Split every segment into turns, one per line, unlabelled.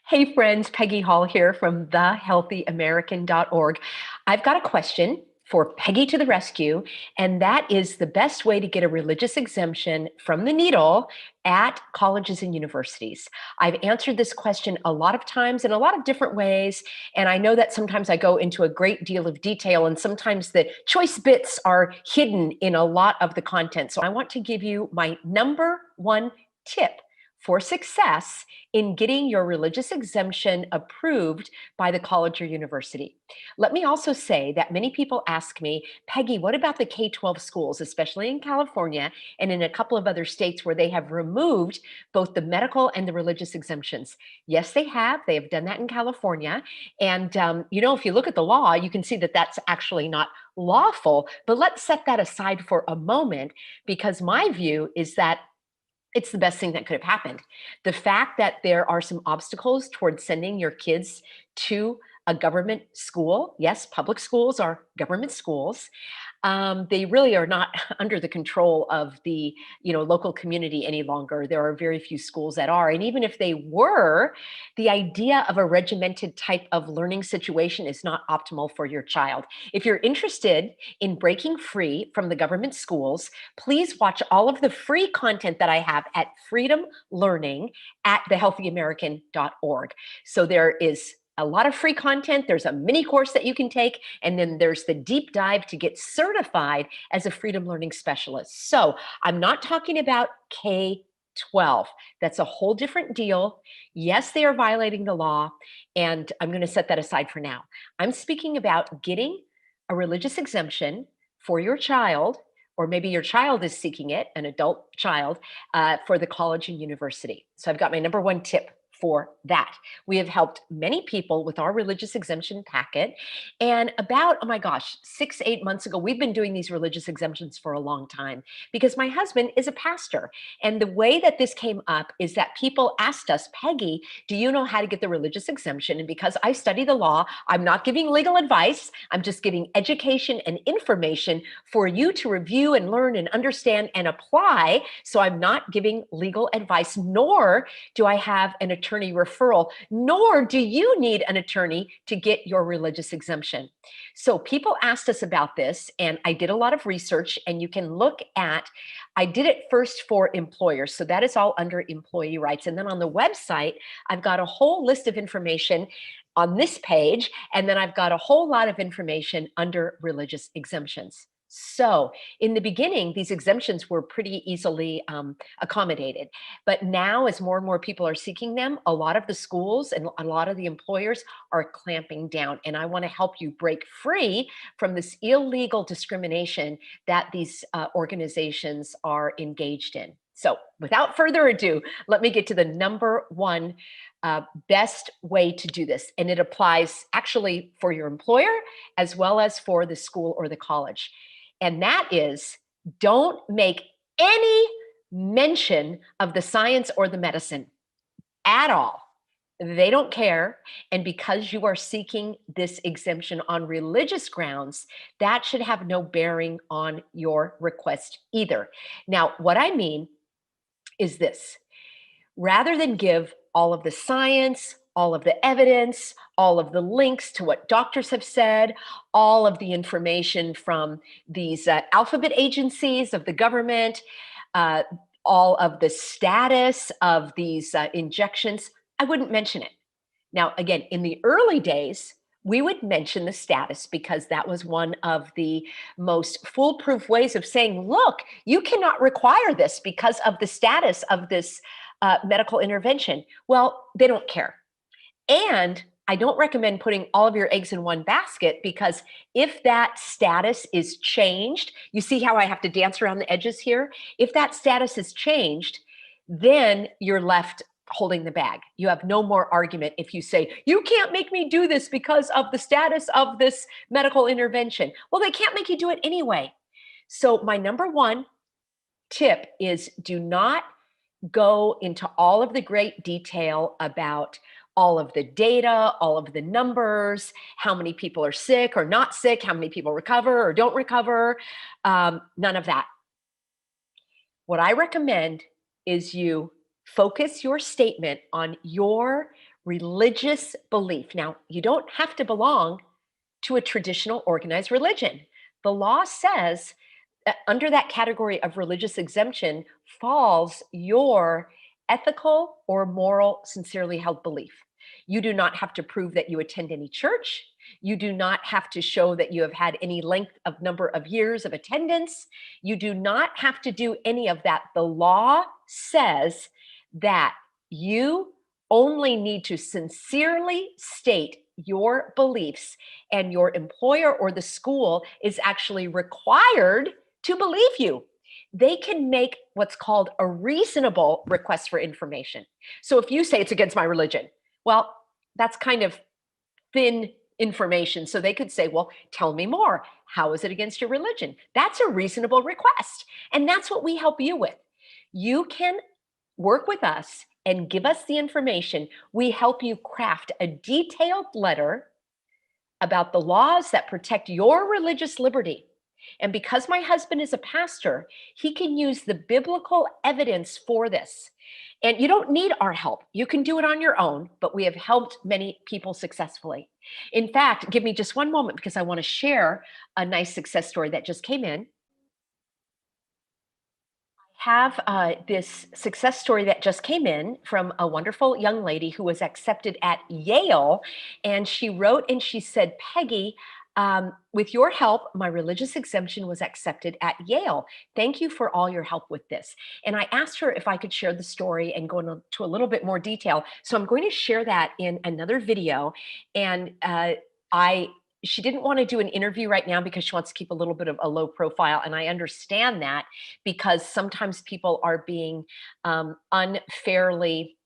Hey friends, Peggy Hall here from thehealthyamerican.org. I've got a question for Peggy to the rescue, and that is the best way to get a religious exemption from the needle at colleges and universities. I've answered this question a lot of times in a lot of different ways, and I know that sometimes I go into a great deal of detail, and sometimes the choice bits are hidden in a lot of the content. So I want to give you my number one tip for success in getting your religious exemption approved by the college or university. Let me also say that many people ask me, Peggy, what about the K-12 schools, especially in California and in a couple of other states where they have removed both the medical and the religious exemptions? Yes, they have. They have done that in California. And, if you look at the law, you can see that that's actually not lawful. But let's set that aside for a moment, because my view is that it's the best thing that could have happened. The fact that there are some obstacles towards sending your kids to a government school, yes, public schools are government schools. They really are not under the control of the local community any longer. There are very few schools that are, and even if they were, the idea of a regimented type of learning situation is not optimal for your child. If you're interested in breaking free from the government schools, please watch all of the free content that I have at Freedom Learning at thehealthyamerican.org. So there is a lot of free content. There's a mini course that you can take, and then there's the deep dive to get certified as a Freedom Learning Specialist. So I'm not talking about K-12. That's a whole different deal. Yes, they are violating the law, and I'm going to set that aside for now. I'm speaking about getting a religious exemption for your child, or maybe your child is seeking it, an adult child, for the college and university. So I've got my number one tip for that. We have helped many people with our religious exemption packet. And about, oh my gosh, 6, 8 months ago, we've been doing these religious exemptions for a long time because my husband is a pastor. And the way that this came up is that people asked us, Peggy, do you know how to get the religious exemption? And because I study the law, I'm not giving legal advice. I'm just giving education and information for you to review and learn and understand and apply. So I'm not giving legal advice, nor do I have an attorney referral, nor do you need an attorney to get your religious exemption. So people asked us about this, and I did a lot of research, and you can look at, I did it first for employers. So that is all under employee rights. And then on the website, I've got a whole list of information on this page, and then I've got a whole lot of information under religious exemptions. So in the beginning, these exemptions were pretty easily accommodated. But now, as more and more people are seeking them, a lot of the schools and a lot of the employers are clamping down. And I want to help you break free from this illegal discrimination that these organizations are engaged in. So without further ado, let me get to the number one best way to do this. And it applies actually for your employer as well as for the school or the college. And that is, don't make any mention of the science or the medicine at all. They don't care. And because you are seeking this exemption on religious grounds, that should have no bearing on your request either. Now, what I mean is this: rather than give all of the science, all of the evidence, all of the links to what doctors have said, all of the information from these alphabet agencies of the government, uh, all of the status of these injections, I wouldn't mention it. Now, again, in the early days, we would mention the status because that was one of the most foolproof ways of saying, look, you cannot require this because of the status of this medical intervention. Well, they don't care. And I don't recommend putting all of your eggs in one basket, because if that status is changed, you see how I have to dance around the edges here? If that status is changed, then you're left holding the bag. You have no more argument if you say, you can't make me do this because of the status of this medical intervention. Well, they can't make you do it anyway. So my number one tip is, do not go into all of the great detail about all of the data, all of the numbers, how many people are sick or not sick, how many people recover or don't recover, none of that. What I recommend is you focus your statement on your religious belief. Now, you don't have to belong to a traditional organized religion. The law says that under that category of religious exemption falls your ethical or moral, sincerely held belief. You do not have to prove that you attend any church. You do not have to show that you have had any length of number of years of attendance. You do not have to do any of that. The law says that you only need to sincerely state your beliefs, and your employer or the school is actually required to believe you. They can make what's called a reasonable request for information. So if you say it's against my religion, well, that's kind of thin information. So they could say, well, tell me more. How is it against your religion? That's a reasonable request. And that's what we help you with. You can work with us and give us the information. We help you craft a detailed letter about the laws that protect your religious liberty. And because my husband is a pastor, he can use the biblical evidence for this. And you don't need our help. You can do it on your own, but we have helped many people successfully. In fact, give me just one moment because I want to share a nice success story that just came in. Have this success story that just came in from a wonderful young lady who was accepted at Yale. And she wrote and she said, Peggy, with your help, my religious exemption was accepted at Yale. Thank you for all your help with this. And I asked her if I could share the story and go into a little bit more detail. So I'm going to share that in another video. And I she didn't want to do an interview right now because she wants to keep a little bit of a low profile. And I understand that because sometimes people are being unfairly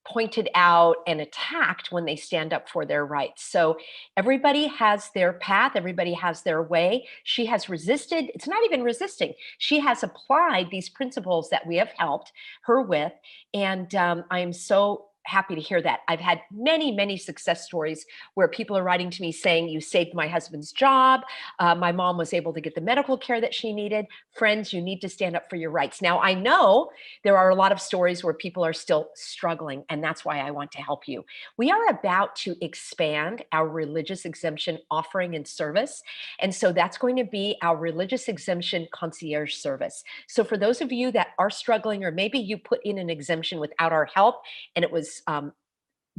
pointed out and attacked when they stand up for their rights. So everybody has their path, everybody has their way. She has resisted, it's not even resisting. She has applied these principles that we have helped her with. And I am so happy to hear that. I've had many, many success stories where people are writing to me saying, you saved my husband's job. My mom was able to get the medical care that she needed. Friends, you need to stand up for your rights. Now, I know there are a lot of stories where people are still struggling, and that's why I want to help you. We are about to expand our religious exemption offering and service. And so that's going to be our religious exemption concierge service. So for those of you that are struggling, or maybe you put in an exemption without our help and it was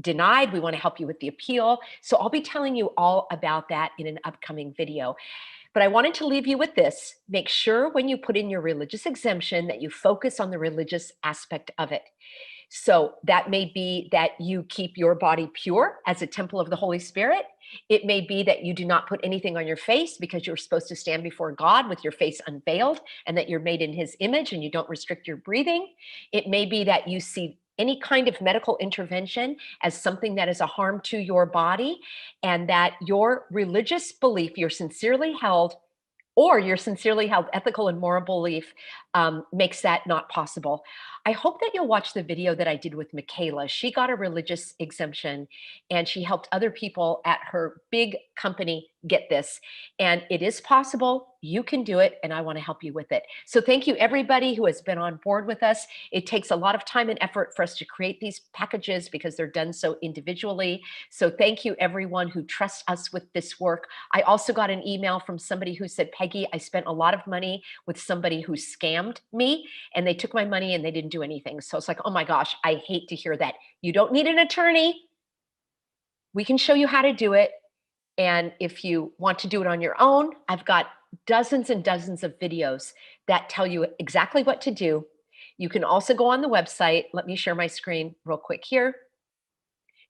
denied, we want to help you with the appeal. So I'll be telling you all about that in an upcoming video. But I wanted to leave you with this. Make sure when you put in your religious exemption that you focus on the religious aspect of it. So that may be that you keep your body pure as a temple of the Holy Spirit. It may be that you do not put anything on your face because you're supposed to stand before God with your face unveiled and that you're made in his image and you don't restrict your breathing. It may be that you see any kind of medical intervention as something that is a harm to your body, and that your religious belief, your sincerely held ethical and moral belief makes that not possible. I hope that you'll watch the video that I did with Michaela. She got a religious exemption and she helped other people at her big company get this. And it is possible. You can do it. And I want to help you with it. So thank you, everybody who has been on board with us. It takes a lot of time and effort for us to create these packages because they're done so individually. So thank you, everyone who trusts us with this work. I also got an email from somebody who said, Peggy, I spent a lot of money with somebody who scammed me and they took my money and they didn't do anything. So it's like, oh my gosh, I hate to hear that. You don't need an attorney. We can show you how to do it. And if you want to do it on your own, I've got dozens and dozens of videos that tell you exactly what to do. You can also go on the website. Let me share my screen real quick here.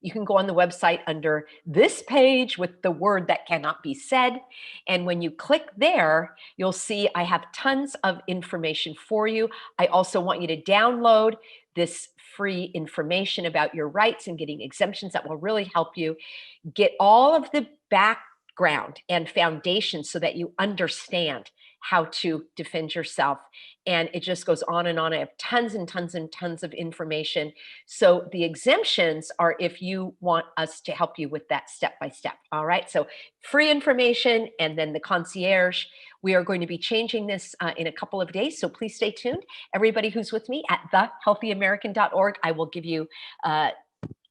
You can go on the website under this page with the word that cannot be said. And when you click there, you'll see I have tons of information for you. I also want you to download this free information about your rights and getting exemptions that will really help you get all of the background and foundation so that you understand how to defend yourself. And it just goes on and on. I have tons and tons and tons of information. So the exemptions are if you want us to help you with that step by step. All right. So free information and then the concierge. We are going to be changing this in a couple of days. So please stay tuned. Everybody who's with me at thehealthyamerican.org, I will give you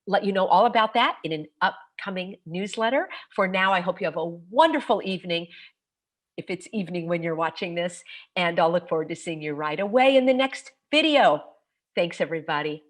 let you know all about that in an upcoming newsletter. For now, I hope you have a wonderful evening, if it's evening when you're watching this, and I'll look forward to seeing you right away in the next video. Thanks, everybody.